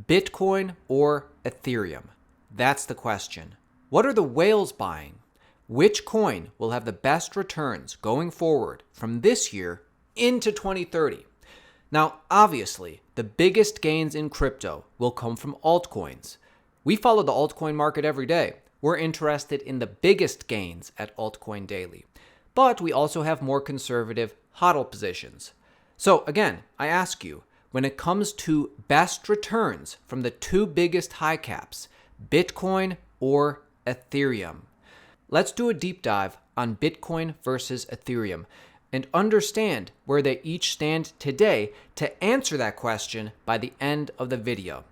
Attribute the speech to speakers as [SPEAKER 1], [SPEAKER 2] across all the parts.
[SPEAKER 1] Bitcoin or Ethereum? That's the question. What are the whales buying? Which coin will have the best returns going forward from this year into 2030? Now, obviously, the biggest gains in crypto will come from altcoins. We follow the altcoin market every day. We're interested in the biggest gains at Altcoin Daily. But we also have more conservative HODL positions. So again, I ask you, when it comes to best returns from the two biggest high caps, Bitcoin or Ethereum? Let's do a deep dive on Bitcoin versus Ethereum and understand where they each stand today to answer that question by the end of the video.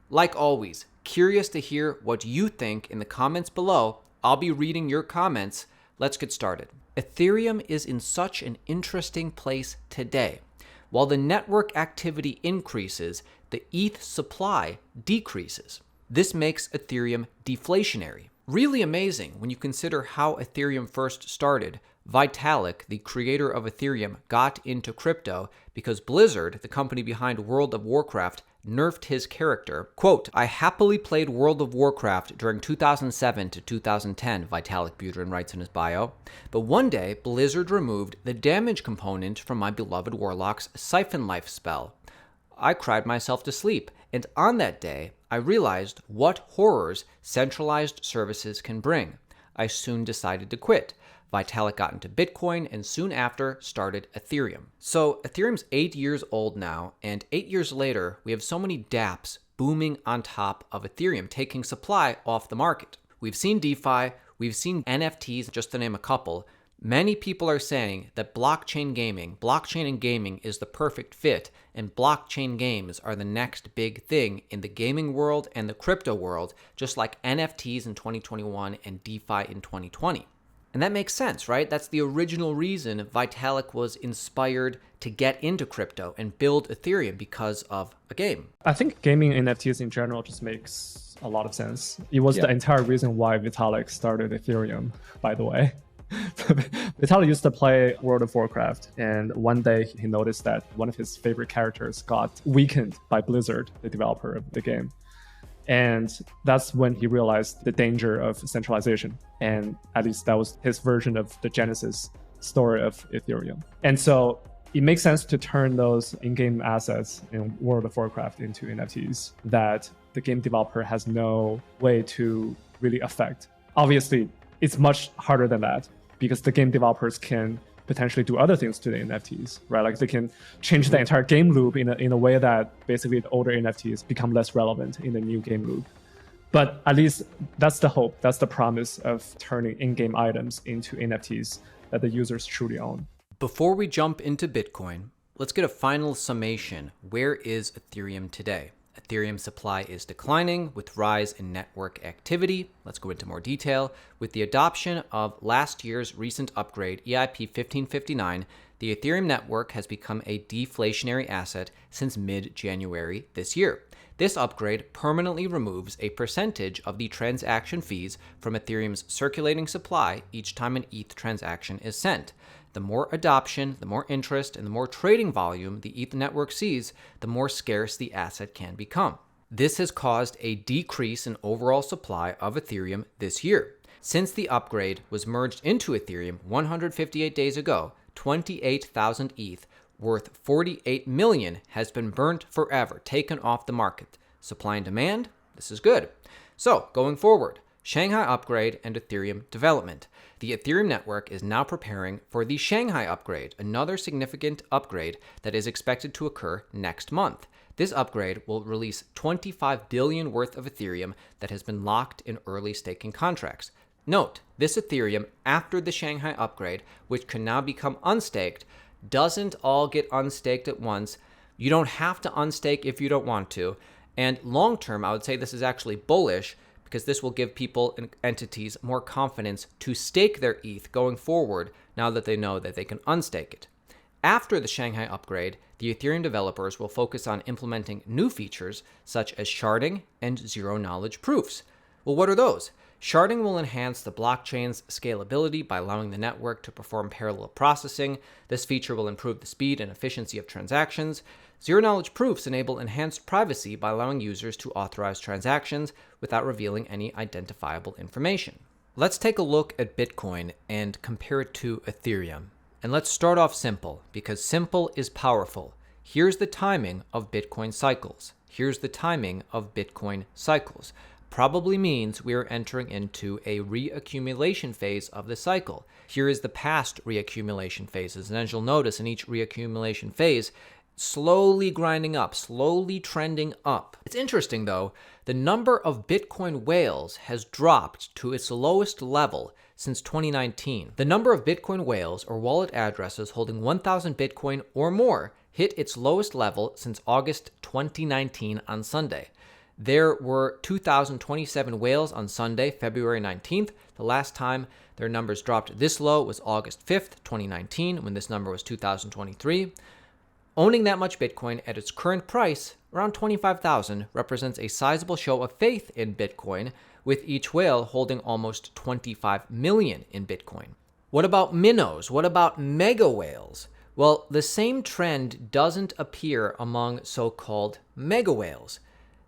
[SPEAKER 1] Like always, curious to hear what you think in the comments below. I'll be reading your comments. Let's get started. Ethereum is in such an interesting place today. While the network activity increases, the ETH supply decreases. This makes Ethereum deflationary. Really amazing when you consider how Ethereum first started. Vitalik, the creator of Ethereum, got into crypto because Blizzard, the company behind World of Warcraft, nerfed his character. Quote, "I happily played World of Warcraft during 2007 to 2010, Vitalik Buterin writes in his bio. But one day, Blizzard removed the damage component from my beloved Warlock's Siphon Life spell. I cried myself to sleep, and on that day, I realized what horrors centralized services can bring. I soon decided to quit. Vitalik got into Bitcoin and soon after started Ethereum." So Ethereum's 8 years old now, and 8 years later, we have so many dApps booming on top of Ethereum, taking supply off the market. We've seen DeFi, we've seen NFTs, just to name a couple. Many people are saying that blockchain and gaming is the perfect fit, and blockchain games are the next big thing in the gaming world and the crypto world, just like NFTs in 2021 and DeFi in 2020. And that makes sense, right? That's the original reason Vitalik was inspired to get into crypto and build Ethereum, because of a game.
[SPEAKER 2] I think gaming NFTs in general just makes a lot of sense. It was the entire reason why Vitalik started Ethereum, by the way. Vitalik used to play World of Warcraft, and one day he noticed that one of his favorite characters got weakened by Blizzard, the developer of the game. And that's when he realized the danger of centralization. And at least that was his version of the genesis story of Ethereum. And so it makes sense to turn those in-game assets in World of Warcraft into NFTs that the game developer has no way to really affect. Obviously, it's much harder than that because the game developers can potentially do other things to the NFTs, right? Like they can change the entire game loop in a way that basically the older NFTs become less relevant in the new game loop. But at least that's the hope, that's the promise of turning in-game items into NFTs that the users truly own.
[SPEAKER 1] Before we jump into Bitcoin, let's get a final summation. Where is Ethereum today? Ethereum supply is declining with rise in network activity. Let's go into more detail. With the adoption of last year's recent upgrade, EIP 1559, the Ethereum network has become a deflationary asset since mid-January this year. This upgrade permanently removes a percentage of the transaction fees from Ethereum's circulating supply each time an ETH transaction is sent. The more adoption, the more interest, and the more trading volume the ETH network sees, the more scarce the asset can become. This has caused a decrease in overall supply of Ethereum this year. Since the upgrade was merged into Ethereum 158 days ago, 28,000 ETH worth 48 million has been burnt forever, taken off the market. Supply and demand, this is good. So, going forward, Shanghai upgrade and Ethereum development. The Ethereum network is now preparing for the Shanghai upgrade, another significant upgrade that is expected to occur next month. This upgrade will release 25 billion worth of Ethereum that has been locked in early staking contracts. Note, this Ethereum after the Shanghai upgrade, which can now become unstaked, doesn't all get unstaked at once. You don't have to unstake if you don't want to. And long term, I would say this is actually bullish, because this will give people and entities more confidence to stake their ETH going forward now that they know that they can unstake it. After the Shanghai upgrade, the Ethereum developers will focus on implementing new features such as sharding and zero-knowledge proofs. Well, what are those? Sharding will enhance the blockchain's scalability by allowing the network to perform parallel processing. This feature will improve the speed and efficiency of transactions. Zero-knowledge proofs enable enhanced privacy by allowing users to authorize transactions without revealing any identifiable information. Let's take a look at Bitcoin and compare it to Ethereum. And let's start off simple, because simple is powerful. Here's the timing of Bitcoin cycles. Here's the timing of Bitcoin cycles. Probably means we are entering into a re-accumulation phase of the cycle. Here is the past re-accumulation phases. And as you'll notice, in each re-accumulation phase, slowly grinding up, slowly trending up. It's interesting, though, the number of Bitcoin whales has dropped to its lowest level since 2019. The number of Bitcoin whales, or wallet addresses holding 1,000 Bitcoin or more, hit its lowest level since August 2019 on Sunday. There were 2,027 whales on Sunday, February 19th. The last time their numbers dropped this low was August 5th, 2019, when this number was 2,023. Owning that much Bitcoin at its current price, around 25,000, represents a sizable show of faith in Bitcoin, with each whale holding almost 25 million in Bitcoin. What about minnows? What about mega whales? Well, the same trend doesn't appear among so-called mega whales.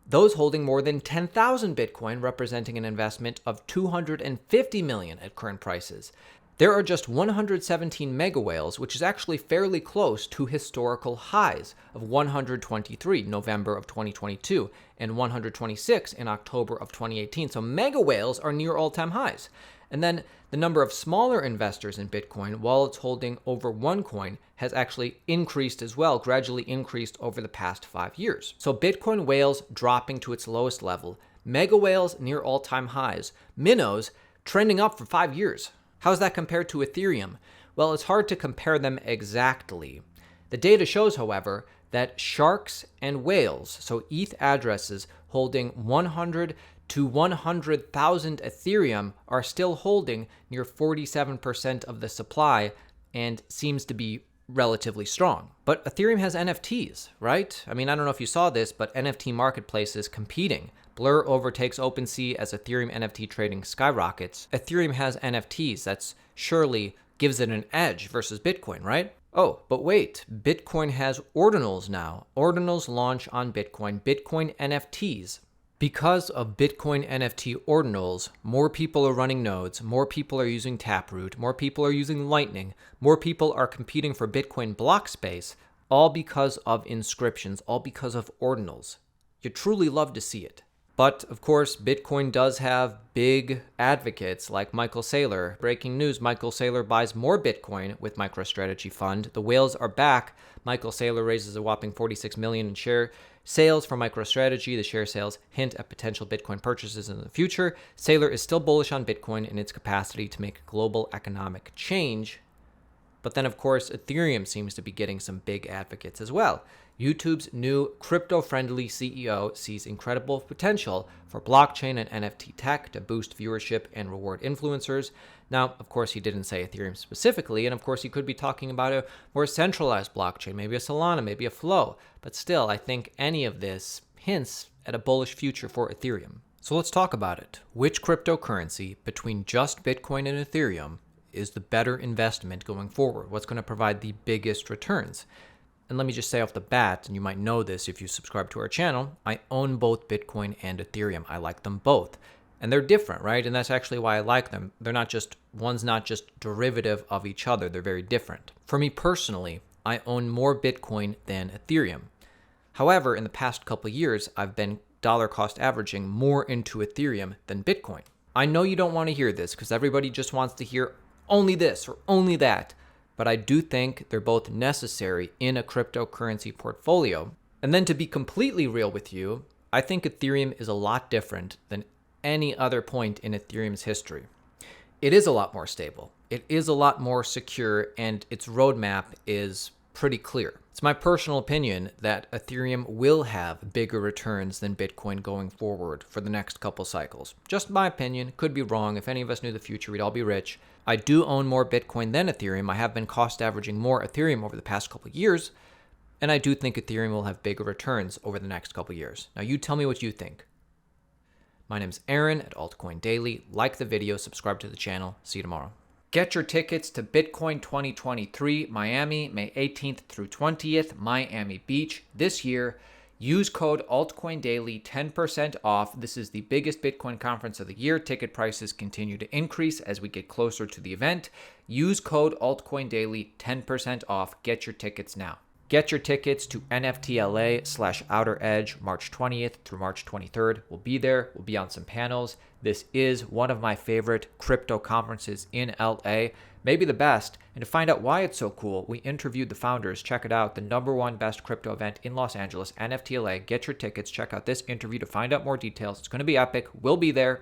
[SPEAKER 1] Those holding more than 10,000 Bitcoin, representing an investment of 250 million at current prices. There are just 117 mega whales, which is actually fairly close to historical highs of 123 November of 2022 and 126 in October of 2018. So mega whales are near all-time highs. And then the number of smaller investors in Bitcoin, while it's holding over one coin, has actually increased as well, gradually increased over the past 5 years. So Bitcoin whales dropping to its lowest level, mega whales near all-time highs, minnows trending up for 5 years. How's that compared to Ethereum? Well, it's hard to compare them exactly. The data shows, however, that sharks and whales, so ETH addresses holding 100 to 100,000 Ethereum, are still holding near 47% of the supply and seems to be relatively strong. But Ethereum has NFTs, right? I mean, I don't know if you saw this, but NFT marketplaces competing. Blur overtakes OpenSea as Ethereum NFT trading skyrockets. Ethereum has NFTs. That's surely gives it an edge versus Bitcoin, right? Oh, but wait, Bitcoin has ordinals now. Ordinals launch on Bitcoin, Bitcoin NFTs. Because of Bitcoin NFT ordinals, more people are running nodes, more people are using Taproot, more people are using Lightning, more people are competing for Bitcoin block space, all because of inscriptions, all because of ordinals. You truly love to see it. But, of course, Bitcoin does have big advocates like Michael Saylor. Breaking news, Michael Saylor buys more Bitcoin with MicroStrategy Fund. The whales are back. Michael Saylor raises a whopping $46 million in share sales for MicroStrategy. The share sales hint at potential Bitcoin purchases in the future. Saylor is still bullish on Bitcoin and its capacity to make global economic change. But then, of course, Ethereum seems to be getting some big advocates as well. YouTube's new crypto-friendly CEO sees incredible potential for blockchain and NFT tech to boost viewership and reward influencers. Now, of course, he didn't say Ethereum specifically, and of course, he could be talking about a more centralized blockchain, maybe a Solana, maybe a Flow. But still, I think any of this hints at a bullish future for Ethereum. So let's talk about it. Which cryptocurrency between just Bitcoin and Ethereum is the better investment going forward? What's going to provide the biggest returns? And let me just say off the bat, and you might know this if you subscribe to our channel, I own both Bitcoin and Ethereum. I like them both. And they're different, right? And that's actually why I like them. One's not just derivative of each other. They're very different. For me personally, I own more Bitcoin than Ethereum. However, in the past couple of years, I've been dollar cost averaging more into Ethereum than Bitcoin. I know you don't want to hear this because everybody just wants to hear only this or only that. But I do think they're both necessary in a cryptocurrency portfolio. And then to be completely real with you, I think Ethereum is a lot different than any other point in Ethereum's history. It is a lot more stable. It is a lot more secure, and its roadmap is pretty clear. It's my personal opinion that Ethereum will have bigger returns than Bitcoin going forward for the next couple cycles. Just my opinion, could be wrong. If any of us knew the future, we'd all be rich. I do own more Bitcoin than Ethereum. I have been cost averaging more Ethereum over the past couple of years, and I do think Ethereum will have bigger returns over the next couple of years. Now you tell me what you think. My name's Aaron at Altcoin Daily. Like the video, subscribe to the channel. See you tomorrow. Get your tickets to Bitcoin 2023 Miami, May 18th through 20th, Miami Beach this year. Use code Altcoin Daily, 10% off. This is the biggest Bitcoin conference of the year. Ticket prices continue to increase as we get closer to the event. Use code Altcoin Daily, 10% off. Get your tickets now. Get your tickets to NFTLA/Outer Edge March 20th through March 23rd. We'll be there. We'll be on some panels. This is one of my favorite crypto conferences in LA, maybe the best. And to find out why it's so cool, we interviewed the founders. Check it out, the #1 best crypto event in Los Angeles, NFTLA. Get your tickets. Check out this interview to find out more details. It's going to be epic. We'll be there.